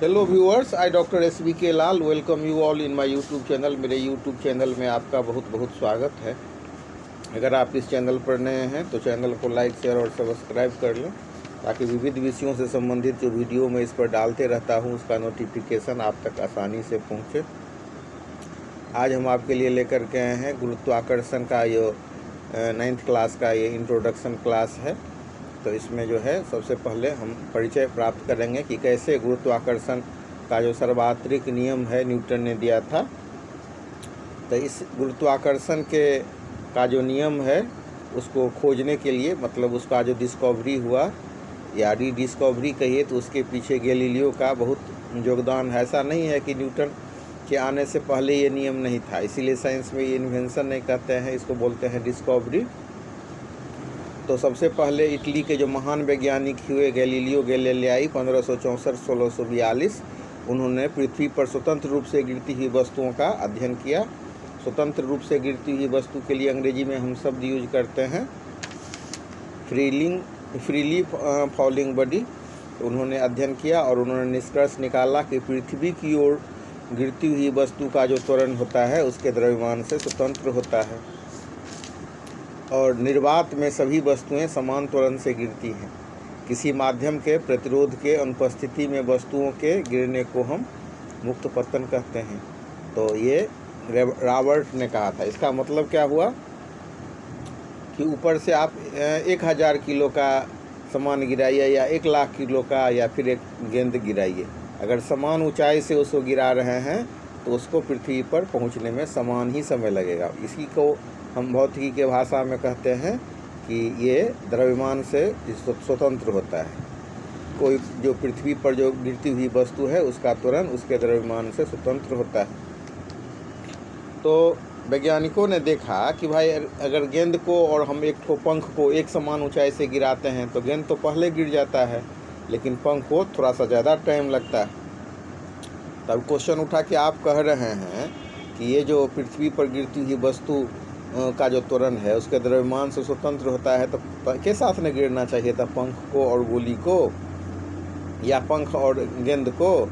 Hello viewers, I doctor SBK Lal welcome you all in my YouTube channel. मेरे YouTube channel में आपका बहुत बहुत स्वागत है। अगर आप इस चैनल पर नए हैं तो चैनल को लाइक शेयर और सब्सक्राइब कर लें ताकि विविध विषयों से संबंधित जो वीडियो मैं इस पर डालते रहता हूं उसका नोटिफिकेशन आप तक आसानी से पहुंचे। आज हम आपके लिए लेकर के आए हैं गुरुत्वाकर्षण का ये 9th क्लास का ये इंट्रोडक्शन क्लास है। तो इसमें जो है सबसे पहले हम परिचय प्राप्त करेंगे कि कैसे गुरुत्वाकर्षण का जो सर्वात्रिक नियम है न्यूटन ने दिया था। तो इस गुरुत्वाकर्षण का जो नियम है उसको खोजने के लिए, मतलब उसका जो डिस्कवरी हुआ या रीडिस्कवरी कहिए, तो उसके पीछे गैलीलियो का बहुत योगदान है। ऐसा नहीं है कि न्यूटन के आने से पहले ये नियम नहीं था, इसीलिए साइंस में ये इन्वेंशन नहीं कहते हैं, इसको बोलते हैं डिस्कवरी। तो सबसे पहले इटली के जो महान वैज्ञानिक हुए गैलीलियो गैलीलियाई 1564-1642, उन्होंने पृथ्वी पर स्वतंत्र रूप से गिरती हुई वस्तुओं का अध्ययन किया। स्वतंत्र रूप से गिरती हुई वस्तु के लिए अंग्रेजी में हम शब्द यूज करते हैं फ्रीली फॉलिंग बॉडी। उन्होंने अध्ययन किया और उन्होंने निष्कर्ष निकाला कि पृथ्वी की ओर गिरती हुई वस्तु का जो त्वरण होता है उसके द्रव्यमान से स्वतंत्र होता है और निर्वात में सभी वस्तुएं समान त्वरण से गिरती हैं। किसी माध्यम के प्रतिरोध के अनुपस्थिति में वस्तुओं के गिरने को हम मुक्त पतन कहते हैं। तो ये रॉबर्ट ने कहा था। इसका मतलब क्या हुआ कि ऊपर से आप 1000 किलो का सामान गिराइए या 1,00,000 किलो का या फिर एक गेंद गिराइए, अगर समान ऊंचाई से उसको गिरा रहे हैं तो उसको पृथ्वी पर पहुंचने में समान ही समय लगेगा। इसी को हम भौतिकी के भाषा में कहते हैं कि ये द्रव्यमान से स्वतंत्र होता है। कोई जो पृथ्वी पर जो गिरती हुई वस्तु है उसका त्वरण उसके द्रव्यमान से स्वतंत्र होता है। तो वैज्ञानिकों ने देखा कि भाई अगर गेंद को और हम एक ठो पंख को एक समान ऊंचाई से गिराते हैं तो गेंद तो पहले गिर जाता है, लेकिन पंख को थोड़ा सा ज़्यादा टाइम लगता है। तब क्वेश्चन उठा कि आप कह रहे हैं कि ये जो पृथ्वी पर गिरती हुई वस्तु का जो त्वरण है उसके द्रव्यमान से स्वतंत्र होता है, तो किस साथ में गिरना चाहिए था, पंख को और गोली को या पंख और गेंद को?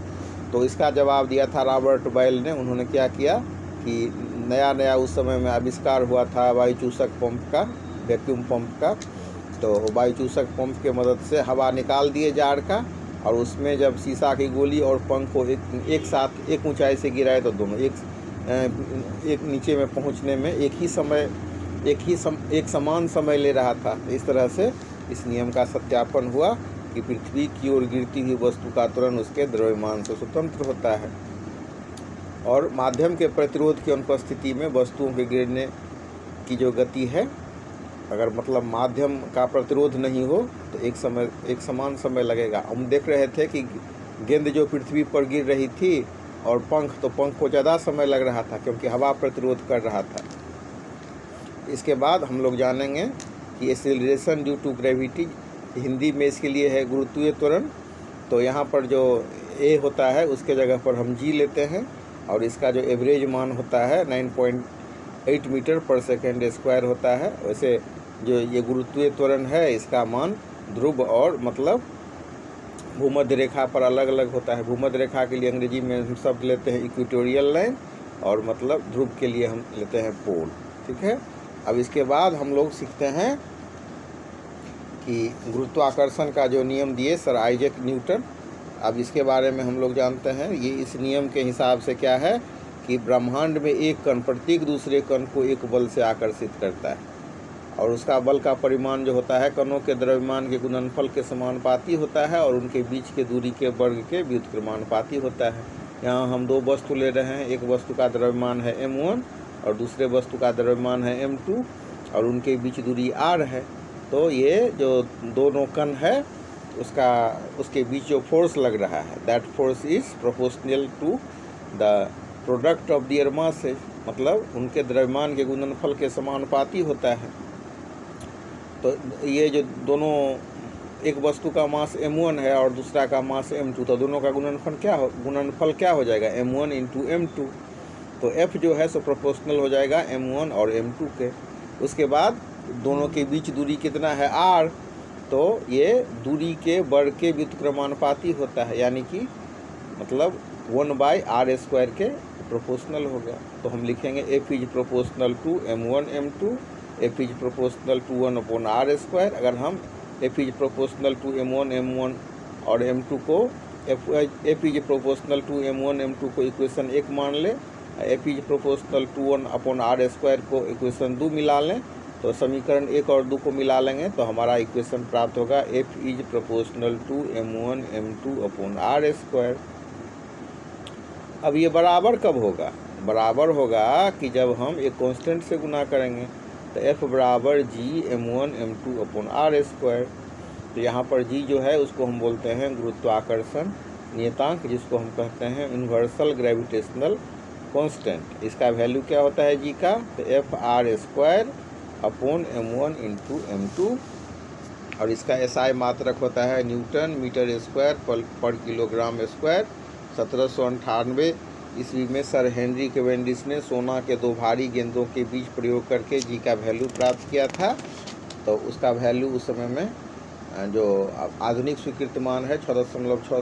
तो इसका जवाब दिया था रॉबर्ट बॉयल ने। उन्होंने क्या किया कि नया उस समय में आविष्कार हुआ था वायु चूसक पंप का, वैक्यूम पंप का। तो वायु चूसक पंप के मदद से हवा निकाल दिए जार का, और उसमें जब शीशा की गोली और पंख को एक साथ एक ऊंचाई से गिराए तो दोनों एक नीचे में पहुंचने में एक समान समय ले रहा था। इस तरह से इस नियम का सत्यापन हुआ कि पृथ्वी की ओर गिरती हुई वस्तु का त्वरण उसके द्रव्यमान से स्वतंत्र होता है और माध्यम के प्रतिरोध की अनुपस्थिति में वस्तुओं के गिरने की जो गति है, अगर मतलब माध्यम का प्रतिरोध नहीं हो तो एक समान समय लगेगा। हम देख रहे थे कि गेंद जो पृथ्वी पर गिर रही थी और पंख को ज़्यादा समय लग रहा था क्योंकि हवा प्रतिरोध कर रहा था। इसके बाद हम लोग जानेंगे कि acceleration due to gravity, Hindi में इसके लिए है गुरुत्वीय त्वरण। तो यहाँ पर जो ए होता है उसके जगह पर हम जी लेते हैं और इसका जो एवरेज मान होता है 9.8 मीटर पर सेकेंड स्क्वायर होता है। वैसे जो ये गुरुत्वीय त्वरण है इसका मान ध्रुव और मतलब भूमध्य रेखा पर अलग अलग होता है। भूमध्य रेखा के लिए अंग्रेजी में हम शब्द लेते हैं इक्वेटोरियल लाइन, और मतलब ध्रुव के लिए हम लेते हैं पोल। ठीक है। अब इसके बाद हम लोग सीखते हैं कि गुरुत्वाकर्षण का जो नियम दिए सर आइजैक न्यूटन। अब इसके बारे में हम लोग जानते हैं। ये इस नियम के हिसाब से क्या है कि ब्रह्मांड में एक कण प्रत्येक दूसरे कण को एक बल से आकर्षित करता है और उसका बल का परिमाण जो होता है कणों के द्रव्यमान के गुणनफल के समानुपाती होता है और उनके बीच के दूरी के वर्ग के व्युत्क्रमानुपाती होता है। यहाँ हम दो वस्तु ले रहे हैं, एक वस्तु का द्रव्यमान है m1 और दूसरे वस्तु का द्रव्यमान है m2 और उनके बीच दूरी r है। तो ये जो दोनों कण है उसके बीच जो फोर्स लग रहा है that force is proportional to the product of their masses, मतलब उनके द्रव्यमान के गुणनफल के समानुपाती होता है। तो ये जो दोनों, एक वस्तु का मास m1 है और दूसरा का मास m2, तो दोनों का गुणनफल क्या हो जाएगा, m1 इंटू m2। तो f जो है सो प्रोपोर्शनल हो जाएगा m1 और m2 के। उसके बाद दोनों के बीच दूरी कितना है r, तो ये दूरी के वर्ग के व्युत्क्रमानुपाती होता है, यानी कि मतलब 1/r² के प्रोपोर्शनल हो गया। तो हम लिखेंगे F is proportional to m1 m2, F is proportional to 1/r²। अगर हम F is proportional to m1 और m2 को F is proportional to m1 m2 को इक्वेशन 1 मान लें, F is proportional to 1/r² को इक्वेशन 2 मिला लें, तो समीकरण 1 और 2 को मिला लेंगे तो हमारा इक्वेशन प्राप्त होगा F is proportional to m1 m2/r²। अब ये बराबर कब होगा? बराबर होगा कि जब हम एक कांस्टेंट से गुना करेंगे, तो F बराबर G m1 m2/r²। तो यहाँ पर G जो है उसको हम बोलते हैं गुरुत्वाकर्षण नियतांक, जिसको हम कहते हैं यूनिवर्सल ग्रेविटेशनल कांस्टेंट। इसका वैल्यू क्या होता है G का? तो F/r²/m1 × m2, और इसका SI मात्रक होता है न्यूटन मीटर स्क्वायर पर किलोग्राम स्क्वायर। 1798 ईस्वी में सर हेनरी कैवेंडिश ने सोना के 2 भारी गेंदों के बीच प्रयोग करके G का वैल्यू प्राप्त किया था। तो उसका वैल्यू उस समय में जो आधुनिक स्वीकृत मान है 6.6